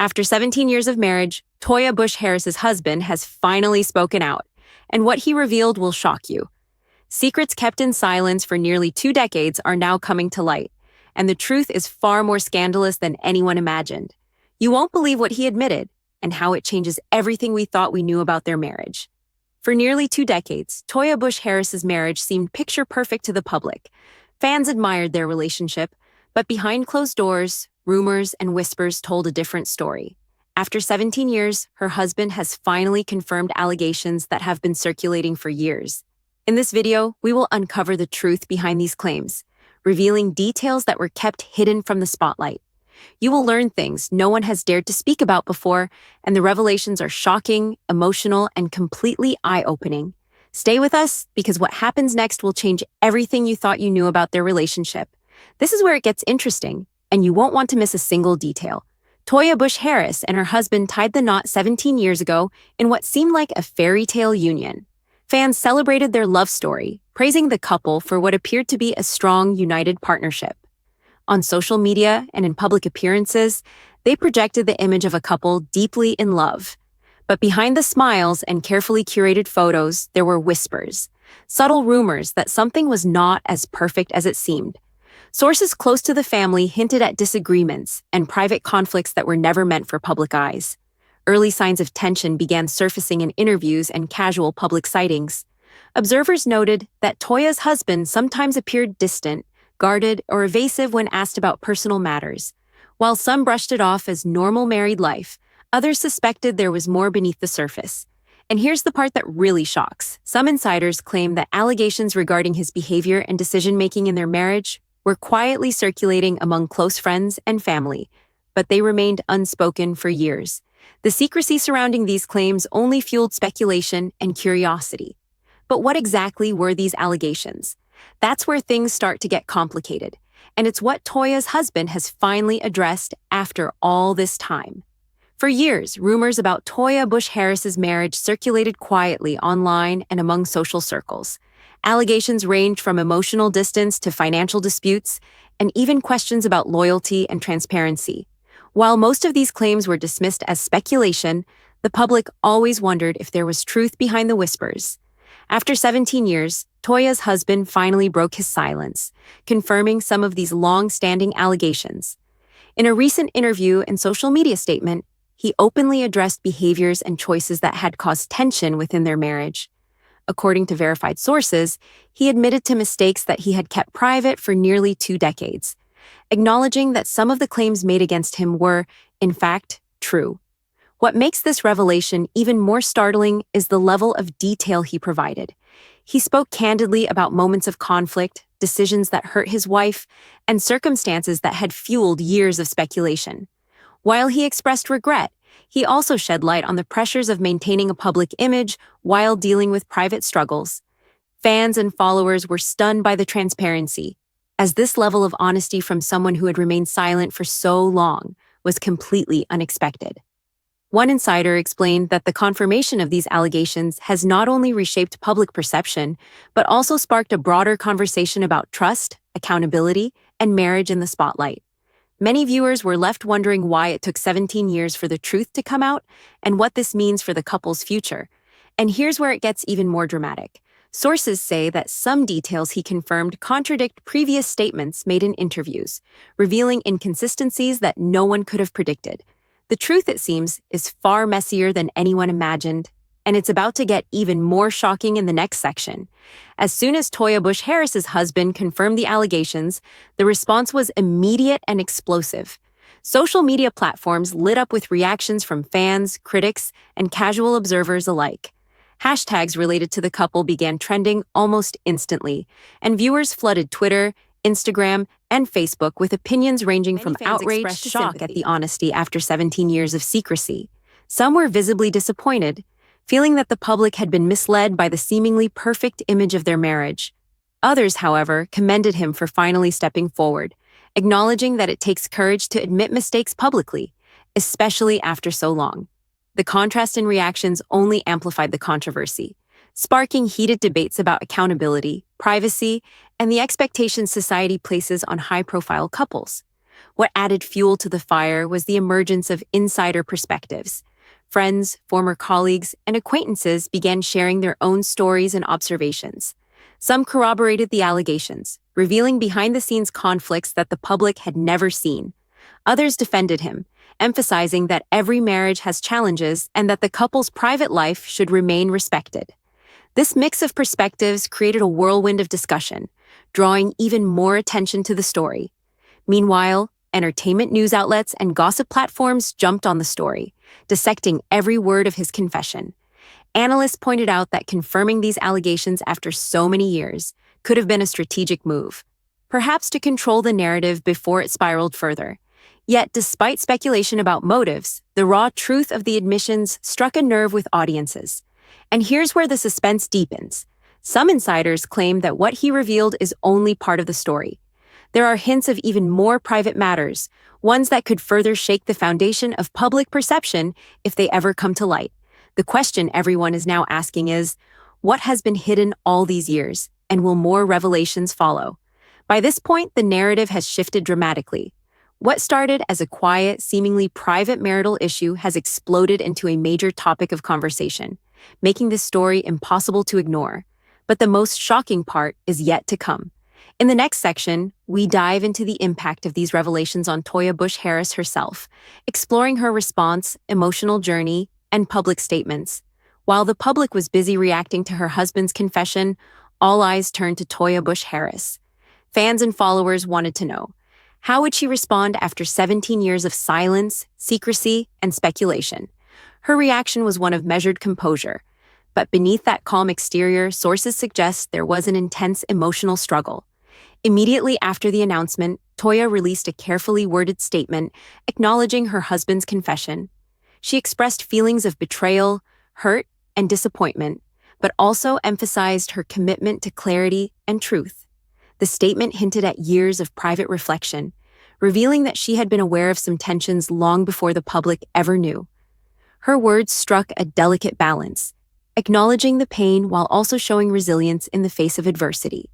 After 17 years of marriage, Toya Bush Harris's husband has finally spoken out, and what he revealed will shock you. Secrets kept in silence for nearly 2 decades are now coming to light, and the truth is far more scandalous than anyone imagined. You won't believe what he admitted, and how it changes everything we thought we knew about their marriage. For nearly 2 decades, Toya Bush Harris's marriage seemed picture-perfect to the public. Fans admired their relationship, but behind closed doors, rumors and whispers told a different story. After 17 years, her husband has finally confirmed allegations that have been circulating for years. In this video, we will uncover the truth behind these claims, revealing details that were kept hidden from the spotlight. You will learn things no one has dared to speak about before, and the revelations are shocking, emotional, and completely eye-opening. Stay with us, because what happens next will change everything you thought you knew about their relationship. This is where it gets interesting, and you won't want to miss a single detail. Toya Bush Harris and her husband tied the knot 17 years ago in what seemed like a fairy tale union. Fans celebrated their love story, praising the couple for what appeared to be a strong, united partnership. On social media and in public appearances, they projected the image of a couple deeply in love. But behind the smiles and carefully curated photos, there were whispers, subtle rumors that something was not as perfect as it seemed. Sources close to the family hinted at disagreements and private conflicts that were never meant for public eyes. Early signs of tension began surfacing in interviews and casual public sightings. Observers noted that Toya's husband sometimes appeared distant, guarded, or evasive when asked about personal matters. While some brushed it off as normal married life, others suspected there was more beneath the surface. And here's the part that really shocks. Some insiders claim that allegations regarding his behavior and decision-making in their marriage were quietly circulating among close friends and family, but they remained unspoken for years. The secrecy surrounding these claims only fueled speculation and curiosity. But what exactly were these allegations? That's where things start to get complicated, and it's what Toya's husband has finally addressed after all this time. For years, rumors about Toya Bush Harris's marriage circulated quietly online and among social circles. Allegations ranged from emotional distance to financial disputes, and even questions about loyalty and transparency. While most of these claims were dismissed as speculation, the public always wondered if there was truth behind the whispers. After 17 years, Toya's husband finally broke his silence, confirming some of these long-standing allegations. In a recent interview and social media statement, he openly addressed behaviors and choices that had caused tension within their marriage. According to verified sources, he admitted to mistakes that he had kept private for nearly 2 decades, acknowledging that some of the claims made against him were, in fact, true. What makes this revelation even more startling is the level of detail he provided. He spoke candidly about moments of conflict, decisions that hurt his wife, and circumstances that had fueled years of speculation. While he expressed regret, he also shed light on the pressures of maintaining a public image while dealing with private struggles. Fans and followers were stunned by the transparency, as this level of honesty from someone who had remained silent for so long was completely unexpected. One insider explained that the confirmation of these allegations has not only reshaped public perception, but also sparked a broader conversation about trust, accountability, and marriage in the spotlight. Many viewers were left wondering why it took 17 years for the truth to come out and what this means for the couple's future. And here's where it gets even more dramatic. Sources say that some details he confirmed contradict previous statements made in interviews, revealing inconsistencies that no one could have predicted. The truth, it seems, is far messier than anyone imagined, and it's about to get even more shocking in the next section. As soon as Toya Bush Harris's husband confirmed the allegations, the response was immediate and explosive. Social media platforms lit up with reactions from fans, critics, and casual observers alike. Hashtags related to the couple began trending almost instantly, and viewers flooded Twitter, Instagram, and Facebook with opinions ranging from outrage to shock at the honesty after 17 years of secrecy. Some were visibly disappointed, feeling that the public had been misled by the seemingly perfect image of their marriage. Others, however, commended him for finally stepping forward, acknowledging that it takes courage to admit mistakes publicly, especially after so long. The contrast in reactions only amplified the controversy, sparking heated debates about accountability, privacy, and the expectations society places on high-profile couples. What added fuel to the fire was the emergence of insider perspectives. Friends, former colleagues, and acquaintances began sharing their own stories and observations. Some corroborated the allegations, revealing behind-the-scenes conflicts that the public had never seen. Others defended him, emphasizing that every marriage has challenges and that the couple's private life should remain respected. This mix of perspectives created a whirlwind of discussion, drawing even more attention to the story. Meanwhile, entertainment news outlets and gossip platforms jumped on the story, dissecting every word of his confession. Analysts pointed out that confirming these allegations after so many years could have been a strategic move, perhaps to control the narrative before it spiraled further. Yet, despite speculation about motives, the raw truth of the admissions struck a nerve with audiences. And here's where the suspense deepens. Some insiders claim that what he revealed is only part of the story. There are hints of even more private matters, ones that could further shake the foundation of public perception if they ever come to light. The question everyone is now asking is, what has been hidden all these years, and will more revelations follow? By this point, the narrative has shifted dramatically. What started as a quiet, seemingly private marital issue has exploded into a major topic of conversation, making this story impossible to ignore. But the most shocking part is yet to come. In the next section, we dive into the impact of these revelations on Toya Bush Harris herself, exploring her response, emotional journey, and public statements. While the public was busy reacting to her husband's confession, all eyes turned to Toya Bush Harris. Fans and followers wanted to know, how would she respond after 17 years of silence, secrecy, and speculation? Her reaction was one of measured composure. But beneath that calm exterior, sources suggest there was an intense emotional struggle. Immediately after the announcement, Toya released a carefully worded statement acknowledging her husband's confession. She expressed feelings of betrayal, hurt, and disappointment, but also emphasized her commitment to clarity and truth. The statement hinted at years of private reflection, revealing that she had been aware of some tensions long before the public ever knew. Her words struck a delicate balance, acknowledging the pain while also showing resilience in the face of adversity.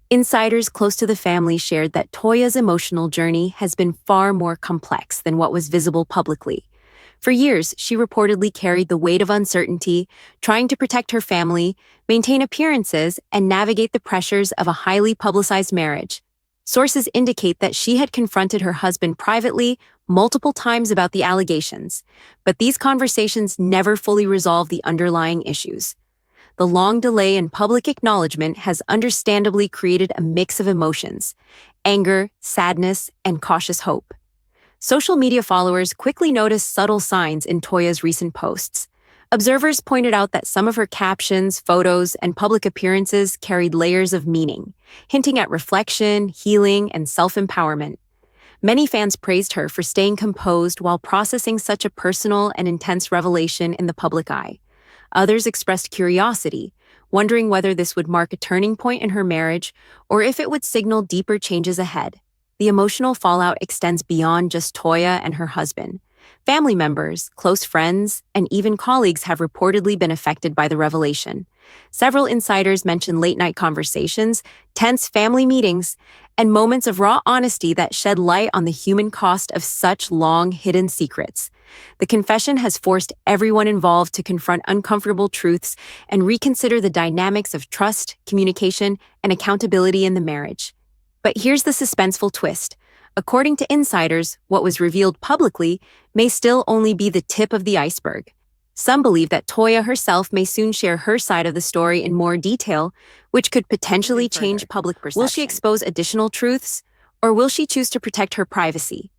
Insiders close to the family shared that Toya's emotional journey has been far more complex than what was visible publicly. For years, she reportedly carried the weight of uncertainty, trying to protect her family, maintain appearances, and navigate the pressures of a highly publicized marriage. Sources indicate that she had confronted her husband privately multiple times about the allegations, but these conversations never fully resolved the underlying issues. The long delay in public acknowledgement has understandably created a mix of emotions: anger, sadness, and cautious hope. Social media followers quickly noticed subtle signs in Toya's recent posts. Observers pointed out that some of her captions, photos, and public appearances carried layers of meaning, hinting at reflection, healing, and self-empowerment. Many fans praised her for staying composed while processing such a personal and intense revelation in the public eye. Others expressed curiosity, wondering whether this would mark a turning point in her marriage or if it would signal deeper changes ahead. The emotional fallout extends beyond just Toya and her husband. Family members, close friends, and even colleagues have reportedly been affected by the revelation. Several insiders mention late-night conversations, tense family meetings, and moments of raw honesty that shed light on the human cost of such long-hidden secrets. The confession has forced everyone involved to confront uncomfortable truths and reconsider the dynamics of trust, communication, and accountability in the marriage. But here's the suspenseful twist. According to insiders, what was revealed publicly may still only be the tip of the iceberg. Some believe that Toya herself may soon share her side of the story in more detail, which could potentially change public perception. Will she expose additional truths, or will she choose to protect her privacy?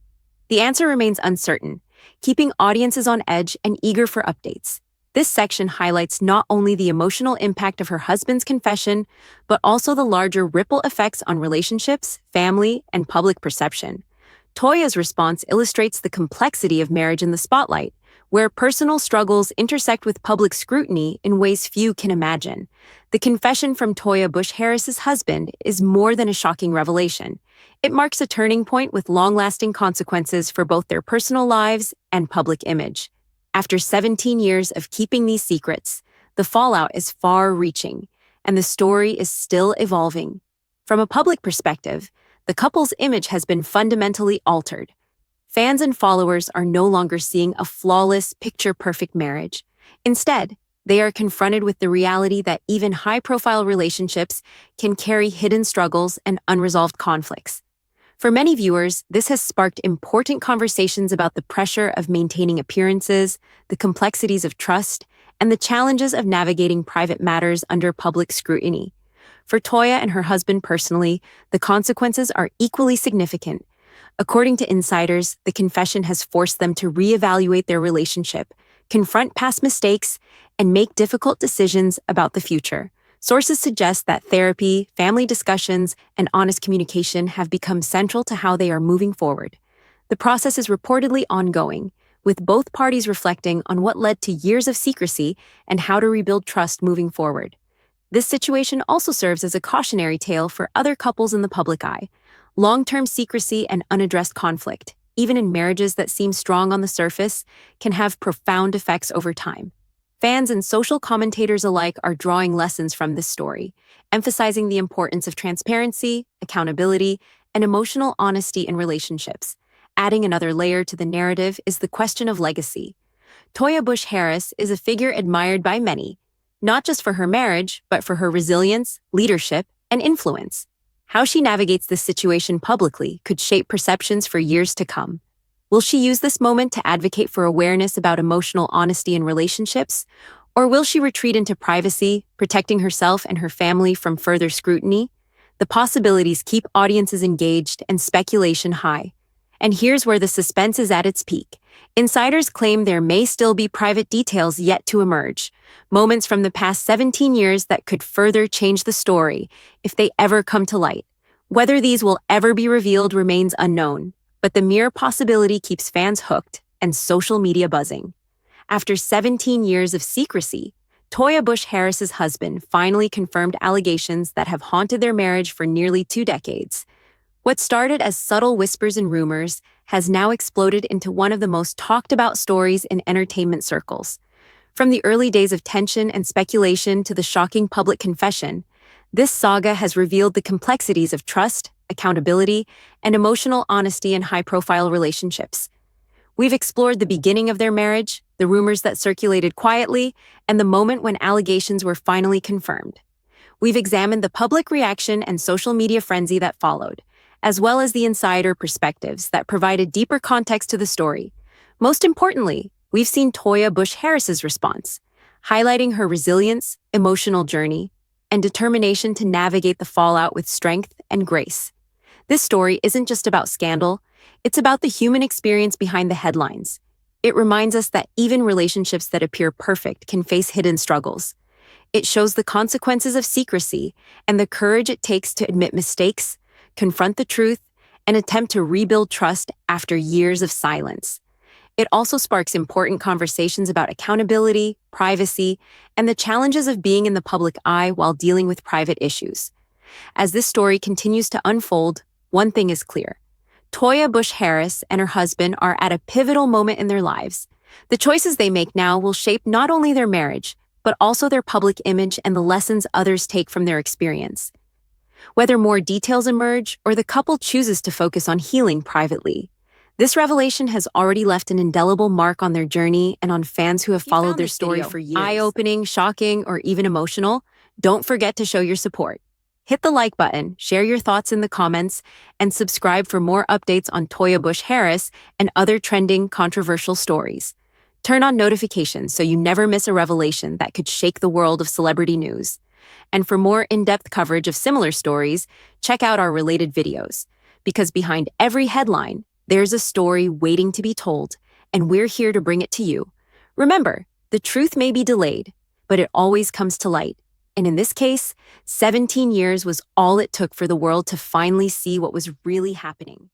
The answer remains uncertain, keeping audiences on edge and eager for updates. This section highlights not only the emotional impact of her husband's confession, but also the larger ripple effects on relationships, family, and public perception. Toya's response illustrates the complexity of marriage in the spotlight, where personal struggles intersect with public scrutiny in ways few can imagine. The confession from Toya Bush Harris's husband is more than a shocking revelation. It marks a turning point with long-lasting consequences for both their personal lives and public image. After 17 years of keeping these secrets, the fallout is far-reaching, and the story is still evolving. From a public perspective, the couple's image has been fundamentally altered. Fans and followers are no longer seeing a flawless, picture-perfect marriage. Instead, they are confronted with the reality that even high-profile relationships can carry hidden struggles and unresolved conflicts. For many viewers, this has sparked important conversations about the pressure of maintaining appearances, the complexities of trust, and the challenges of navigating private matters under public scrutiny. For Toya and her husband personally, the consequences are equally significant. According to insiders, the confession has forced them to reevaluate their relationship, confront past mistakes, and make difficult decisions about the future. Sources suggest that therapy, family discussions, and honest communication have become central to how they are moving forward. The process is reportedly ongoing, with both parties reflecting on what led to years of secrecy and how to rebuild trust moving forward. This situation also serves as a cautionary tale for other couples in the public eye. Long-term secrecy and unaddressed conflict, even in marriages that seem strong on the surface, can have profound effects over time. Fans and social commentators alike are drawing lessons from this story, emphasizing the importance of transparency, accountability, and emotional honesty in relationships. Adding another layer to the narrative is the question of legacy. Toya Bush Harris is a figure admired by many, not just for her marriage, but for her resilience, leadership, and influence. How she navigates this situation publicly could shape perceptions for years to come. Will she use this moment to advocate for awareness about emotional honesty in relationships? Or will she retreat into privacy, protecting herself and her family from further scrutiny? The possibilities keep audiences engaged and speculation high. And here's where the suspense is at its peak. Insiders claim there may still be private details yet to emerge, moments from the past 17 years that could further change the story if they ever come to light. Whether these will ever be revealed remains unknown, but the mere possibility keeps fans hooked and social media buzzing. After 17 years of secrecy, Toya Bush Harris's husband finally confirmed allegations that have haunted their marriage for nearly 2 decades. What started as subtle whispers and rumors has now exploded into one of the most talked about stories in entertainment circles. From the early days of tension and speculation to the shocking public confession, this saga has revealed the complexities of trust, accountability, and emotional honesty in high-profile relationships. We've explored the beginning of their marriage, the rumors that circulated quietly, and the moment when allegations were finally confirmed. We've examined the public reaction and social media frenzy that followed, as well as the insider perspectives that provided deeper context to the story. Most importantly, we've seen Toya Bush Harris's response, highlighting her resilience, emotional journey, and determination to navigate the fallout with strength and grace. This story isn't just about scandal, it's about the human experience behind the headlines. It reminds us that even relationships that appear perfect can face hidden struggles. It shows the consequences of secrecy and the courage it takes to admit mistakes, confront the truth, and attempt to rebuild trust after years of silence. It also sparks important conversations about accountability, privacy, and the challenges of being in the public eye while dealing with private issues. As this story continues to unfold, one thing is clear. Toya Bush Harris and her husband are at a pivotal moment in their lives. The choices they make now will shape not only their marriage, but also their public image and the lessons others take from their experience. Whether more details emerge or the couple chooses to focus on healing privately, this revelation has already left an indelible mark on their journey and on fans who have followed their story for years. Eye-opening, shocking, or even emotional, don't forget to show your support. Hit the like button, share your thoughts in the comments, and subscribe for more updates on Toya Bush Harris and other trending, controversial stories. Turn on notifications so you never miss a revelation that could shake the world of celebrity news. And for more in-depth coverage of similar stories, check out our related videos. Because behind every headline, there's a story waiting to be told, and we're here to bring it to you. Remember, the truth may be delayed, but it always comes to light. And in this case, 17 years was all it took for the world to finally see what was really happening.